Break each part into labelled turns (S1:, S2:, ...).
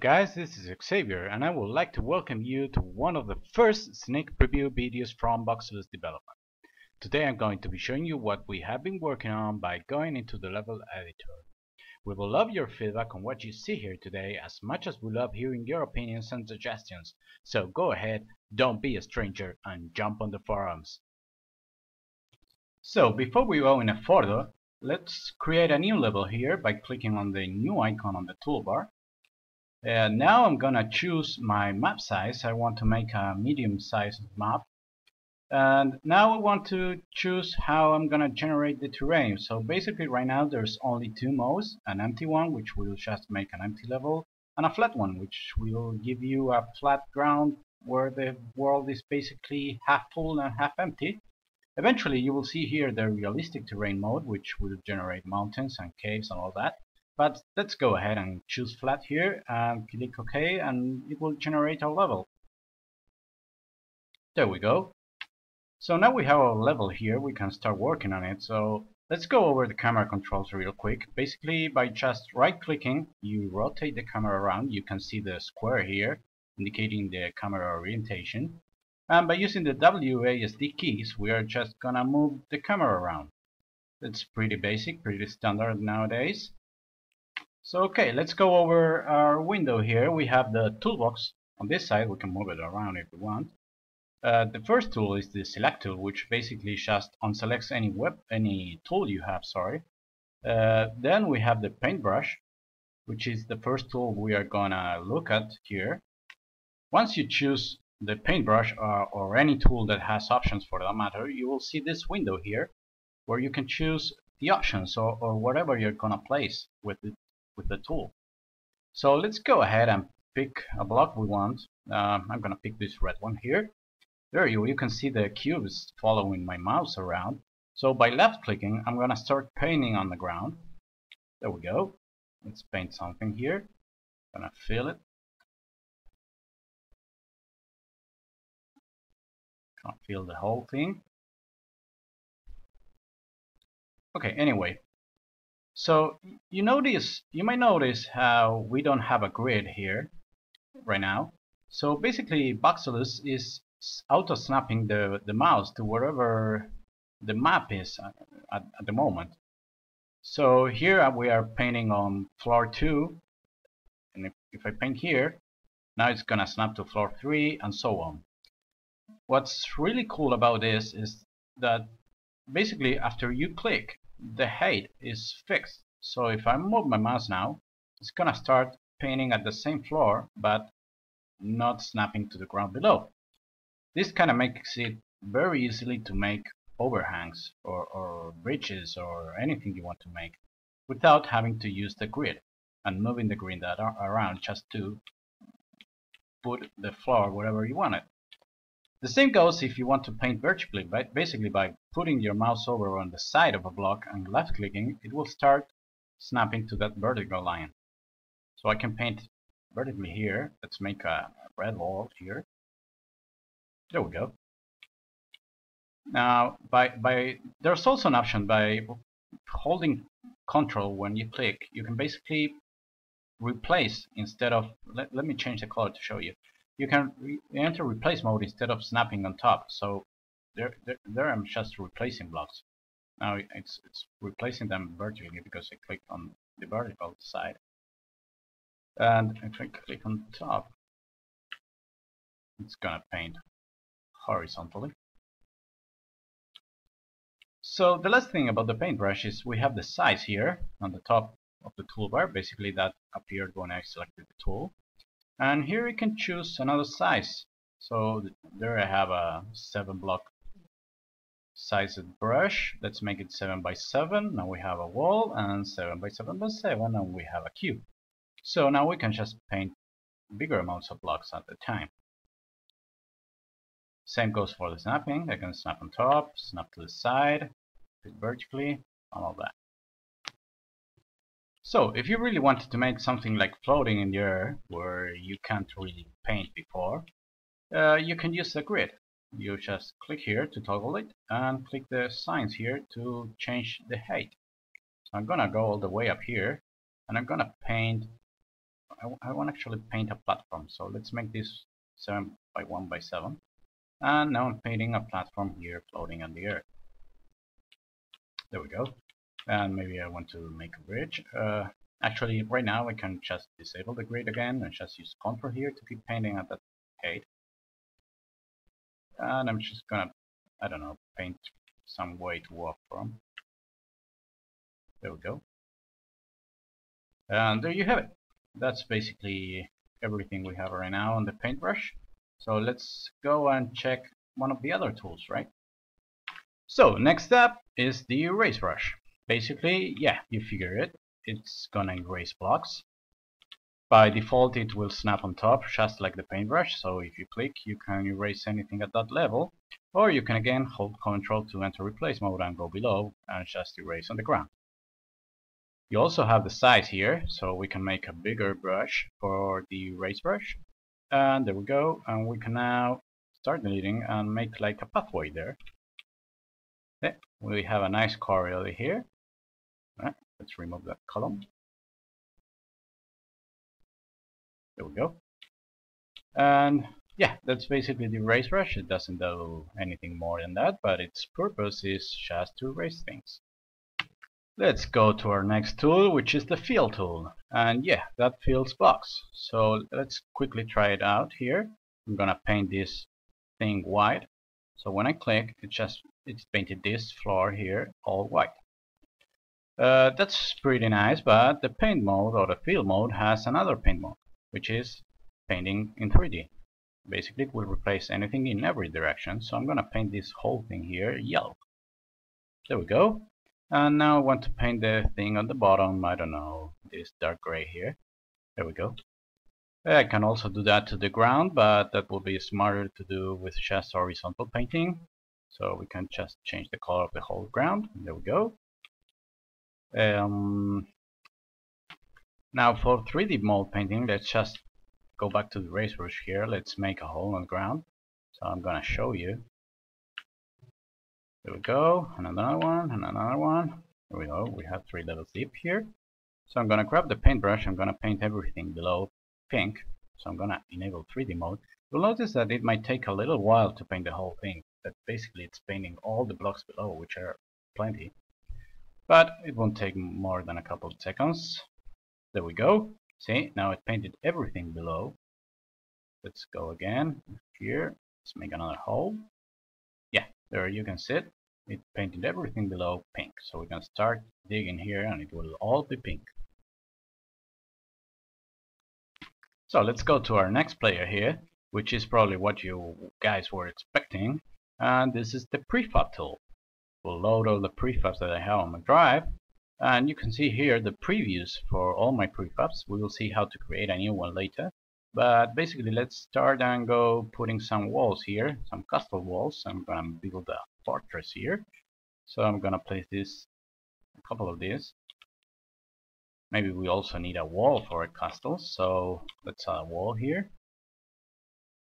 S1: guys, this is Xavier and I would like to welcome you to one of the first sneak preview videos from Voxelus Development. Today I'm going to be showing you what we have been working on by going into the level editor. We will love your feedback on what you see here today as much as we love hearing your opinions and suggestions, so go ahead, don't be a stranger and jump on the forums. So before we go any further, let's create a new level here by clicking on the new icon on the toolbar. Now I'm gonna choose my map size. I want to make a medium sized map, and now I want to choose how I'm gonna generate the terrain. So basically right now there's only two modes, an empty one which will just make an empty level, and a flat one which will give you a flat ground where the world is basically half full and half empty. Eventually you will see here the realistic terrain mode, which will generate mountains and caves and all that. But let's go ahead and choose flat here and click OK, and it will generate our level. There we go. So now we have our level here, we can start working on it. So let's go over the camera controls real quick. Basically by just right clicking, you rotate the camera around. You can see the square here indicating the camera orientation. And by using the WASD keys, we are just gonna move the camera around. It's pretty basic, pretty standard nowadays. So okay, let's go over our window here. We have the toolbox on this side. We can move it around if we want. The first tool is the select tool, which basically just unselects any tool you have. Then we have the paintbrush, which is the first tool we are gonna look at here. Once you choose the paintbrush or any tool that has options for that matter, you will see this window here where you can choose the options or whatever you're gonna place with the tool. So let's go ahead and pick a block we want. I'm gonna pick this red one here. There you can see the cubes following my mouse around. So by left clicking, I'm gonna start painting on the ground. There we go. Let's paint something here. Gonna fill it. Can't fill the whole thing. Okay, anyway. So you might notice how we don't have a grid here right now. So basically Voxelus is auto snapping the mouse to wherever the map is at the moment. So here we are painting on floor 2, and if I paint here, now it's gonna snap to floor 3 and so on. What's really cool about this is that basically after you click, the height is fixed. So if I move my mouse now, it's gonna start painting at the same floor but not snapping to the ground below. This kind of makes it very easily to make overhangs or bridges or anything you want to make without having to use the grid and moving the grid around just to put the floor wherever you want it. The same goes if you want to paint vertically, but basically by putting your mouse over on the side of a block and left clicking, it will start snapping to that vertical line. So I can paint vertically here. Let's make a red wall here. There we go. Now there's also an option by holding Control when you click, you can basically replace instead of let me change the color to show you. You can enter replace mode instead of snapping on top. So there I'm just replacing blocks. Now it's replacing them vertically because I clicked on the vertical side. And if I click on top, it's gonna paint horizontally. So the last thing about the paintbrush is we have the size here on the top of the toolbar. Basically that appeared when I selected the tool. And here you can choose another size. So there I have a 7 block sized brush. Let's make it 7 by 7. Now we have a wall, and 7 by 7 by 7, and we have a cube. So now we can just paint bigger amounts of blocks at a time. Same goes for the snapping. I can snap on top, snap to the side, fit vertically, and all that. So if you really wanted to make something like floating in the air where you can't really paint before, you can use the grid. You just click here to toggle it and click the signs here to change the height. So I'm gonna go all the way up here and I'm gonna paint I want to actually paint a platform. So let's make this 7 by 1 by 7. And now I'm painting a platform here floating on the earth. There we go. And maybe I want to make a bridge. Actually, right now I can just disable the grid again and just use Ctrl here to keep painting at that height. And I'm just gonna, I don't know, paint some way to walk from. There we go. And there you have it. That's basically everything we have right now on the paintbrush. So let's go and check one of the other tools, right? So next up is the erase brush. Basically, yeah, you figure it. It's gonna erase blocks. By default, it will snap on top, just like the paintbrush. So if you click, you can erase anything at that level. Or you can again hold Ctrl to enter replace mode and go below and just erase on the ground. You also have the size here, so we can make a bigger brush for the erase brush. And there we go. And we can now start deleting and make like a pathway there. Okay, we have a nice corridor here. Right, let's remove that column. There we go. And yeah, that's basically the erase brush. It doesn't do anything more than that, but its purpose is just to erase things. Let's go to our next tool, which is the fill tool. And yeah, that fills blocks. So let's quickly try it out here. I'm gonna paint this thing white. So when I click, it's painted this floor here all white. That's pretty nice, but the paint mode or the fill mode has another paint mode, which is painting in 3D. Basically, it will replace anything in every direction. So I'm gonna paint this whole thing here yellow. There we go. And now I want to paint the thing on the bottom, I don't know, this dark gray here. There we go. I can also do that to the ground, but that will be smarter to do with just horizontal painting. So we can just change the color of the whole ground. There we go. Now for 3D mode painting, let's just go back to the erase brush here. Let's make a hole on the ground. So I'm gonna show you. There we go, and another one, and another one. There we go, we have 3 levels deep here. So I'm gonna grab the paintbrush, I'm gonna paint everything below pink. So I'm gonna enable 3D mode. You'll notice that it might take a little while to paint the whole thing. That basically it's painting all the blocks below, which are plenty. But it won't take more than a couple of seconds. There we go. See, now it painted everything below. Let's go again here. Let's make another hole. Yeah, there you can see it. It painted everything below pink. So we can start digging here and it will all be pink. So let's go to our next player here, which is probably what you guys were expecting. And this is the prefab tool. We'll load all the prefabs that I have on my drive. And you can see here the previews for all my prefabs. We will see how to create a new one later. But basically, let's start and go putting some walls here, some castle walls. I'm gonna build a fortress here. So I'm gonna place a couple of these. Maybe we also need a wall for a castle. So let's add a wall here.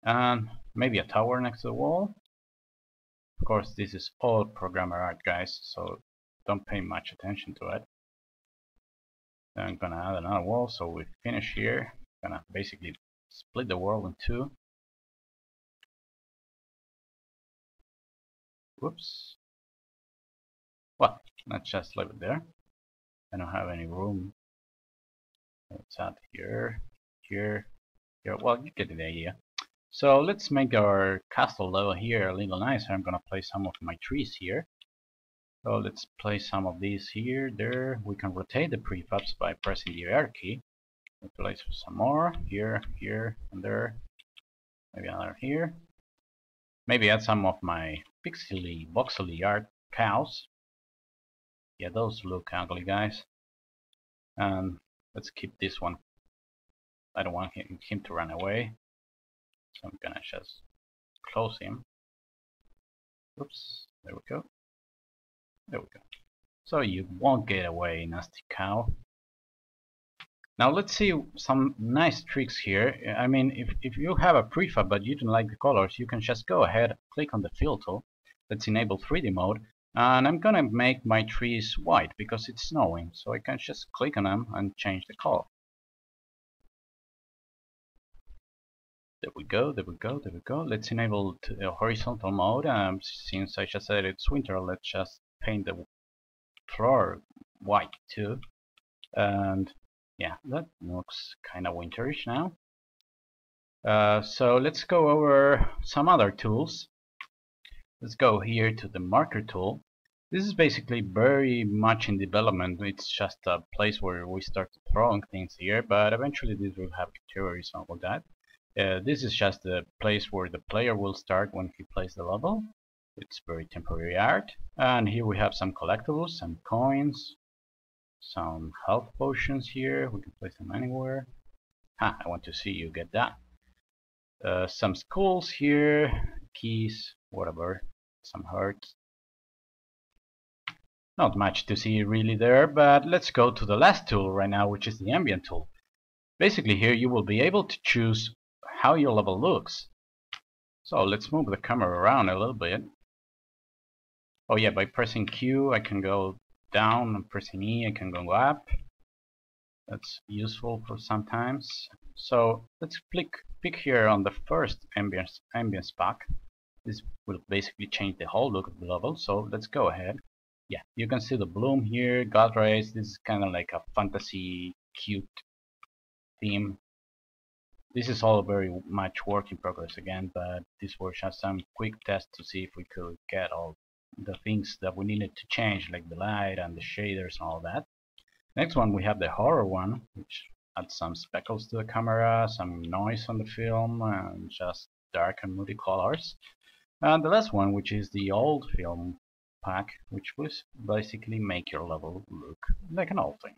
S1: And maybe a tower next to the wall. Of course, this is all programmer art, guys, so don't pay much attention to it. Then I'm gonna add another wall, so we finish here. Gonna basically split the world in two. Whoops. Well, let's just leave it there. I don't have any room. Let's add here, here, here. Well, you get the idea. So let's make our castle level here a little nicer. I'm gonna place some of my trees here. So let's place some of these here, there. We can rotate the prefabs by pressing the R key. We'll place some more here, here, and there. Maybe another here. Maybe add some of my pixely, voxely art cows. Yeah, those look ugly, guys. And let's keep this one. I don't want him to run away. So I'm gonna just close him. Oops, there we go. There we go. So you won't get away, nasty cow. Now let's see some nice tricks here. I mean, if you have a prefab but you don't like the colors, you can just go ahead, click on the fill tool. Let's enable 3D mode. And I'm gonna make my trees white because it's snowing. So I can just click on them and change the color. There we go, there we go, there we go. Let's enable horizontal mode. Since I just said it's winter, let's just paint the floor white too. And yeah, that looks kind of winterish now. So let's go over some other tools. Let's go here to the marker tool. This is basically very much in development. It's just a place where we start throwing things here, but eventually this will have categories and all that. This is just the place where the player will start when he plays the level. It's very temporary art. And here we have some collectibles, some coins, some health potions here. We can place them anywhere. I want to see you get that. Some skulls here, keys, whatever, some hearts. Not much to see really there, but let's go to the last tool right now, which is the ambient tool. Basically here you will be able to choose how your level looks. So let's move the camera around a little bit. Oh yeah, by pressing Q I can go down, and pressing E I can go up. That's useful for sometimes. So let's pick here on the first ambience pack. This will basically change the whole look of the level, so let's go ahead. Yeah, you can see the bloom here, God rays. This is kind of like a fantasy cute theme. This is all very much work in progress again, but this was just some quick test to see if we could get all the things that we needed to change, like the light and the shaders and all that. Next one we have the horror one, which adds some speckles to the camera, some noise on the film, and just dark and moody colors. And the last one, which is the old film pack, which will basically make your level look like an old thing.